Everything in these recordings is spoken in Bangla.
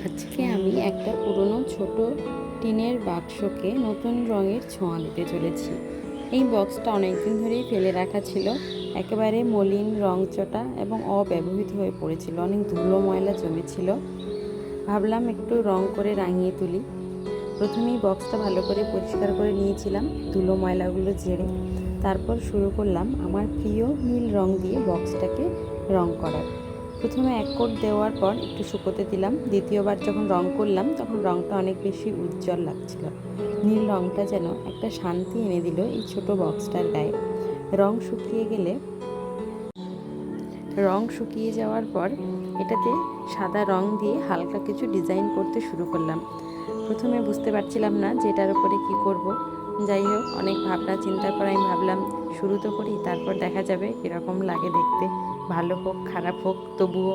আজকে আমি একটা পুরনো ছোট টিনের বাক্সকে নতুন রঙের ছোঁয়া দিতে চলেছি। এই বক্সটা অনেকদিন ধরেই ফেলে রাখা ছিল, একেবারে মলিন, রংচটা এবং অব্যবহৃত হয়ে পড়েছিল, অনেক ধুলো ময়লা জমেছিল। ভাবলাম একটু রং করে রাঙিয়ে তুলি। প্রথমেই বক্সটা ভালো করে পরিষ্কার করে নিয়েছিলাম ধুলো ময়লাগুলো ঝেড়ে। তারপর শুরু করলাম আমার প্রিয় নীল রং দিয়ে বক্সটাকে রং করার। প্রথমে এক কোট দেওয়ার পর একটু শুকোতে দিলাম। দ্বিতীয়বার যখন রং করলাম তখন রংটা অনেক বেশি উজ্জ্বল লাগছিল। নীল রংটা যেন একটা শান্তি এনে দিল এই ছোট বক্সটার গায়ে। রং শুকিয়ে যাওয়ার পর এটাতে সাদা রং দিয়ে হালকা কিছু ডিজাইন করতে শুরু করলাম। প্রথমে বুঝতে পারছিলাম না যে এটার উপরে কী করব। যাই হোক, অনেক ভাবনা চিন্তার পর আমি ভাবলাম শুরু তো করি, তারপর দেখা যাবে কীরকম লাগে দেখতে। ভালো হোক খারাপ হোক, তবুও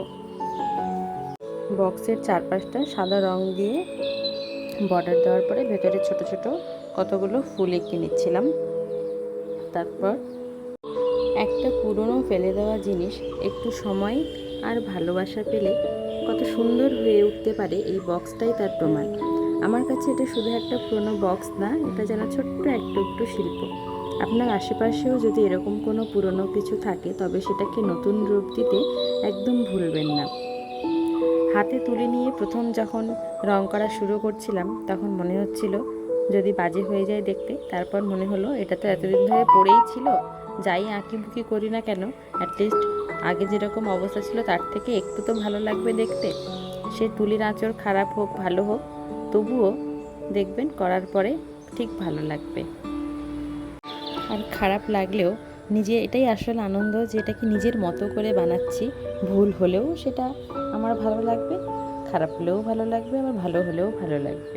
বক্সের চারপাশটা সাদা রং দিয়ে বর্ডার দেওয়ার পরে ভেতরে ছোট ছোট কতগুলো ফুল এঁকে নিচ্ছিলাম। তারপর একটা পুরনো ফেলে দেওয়া জিনিস একটু সময় আর ভালোবাসা পেলে কত সুন্দর হয়ে উঠতে পারে, এই বক্সটাই তার প্রমাণ। আমার কাছে এটা শুধু একটা পুরনো বক্স না, এটা যেন ছোট্ট একটু শিল্প। আপনার আশেপাশেও যদি এরকম কোনো পুরনো কিছু থাকে তবে সেটাকে নতুন রূপ দিতে একদম ভুলবেন না। হাতে তুলে নিয়ে প্রথম যখন রং করা শুরু করছিলাম তখন মনে হচ্ছিল যদি বাজে হয়ে যায় দেখতে। তারপর মনে হলো এটা তো এতদিন ধরে পড়েই ছিল, যাই আঁকিবুকি করি না কেন, অ্যাটলিস্ট আগে যেরকম অবস্থা ছিল তার থেকে একটু তো ভালো লাগবে দেখতে। সে তুলির আঁচড় খারাপ হোক ভালো হোক, তবুও দেখবেন করার পরে ঠিক ভালো লাগবে। আর খারাপ লাগলেও এটাই আসলে আনন্দ যে এটাকে নিজের মতো করে বানাচ্ছি। ভুল হলেও সেটা আমার ভালো লাগবে, খারাপ হলেও ভালো লাগবে, আবার ভালো হলেও ভালো লাগবে।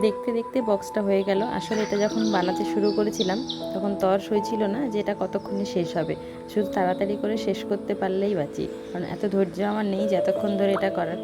দেখতে দেখতে বক্সটা হয়ে গেল। আসলে এটা যখন বানাতে শুরু করেছিলাম তখন তর্স হয়েছিল না যে এটা কতক্ষণে শেষ হবে, শুধু তাড়াতাড়ি করে শেষ করতে পারলেই বাঁচি, কারণ এত ধৈর্য আমার নেই যে এতক্ষণ ধরে এটা করার।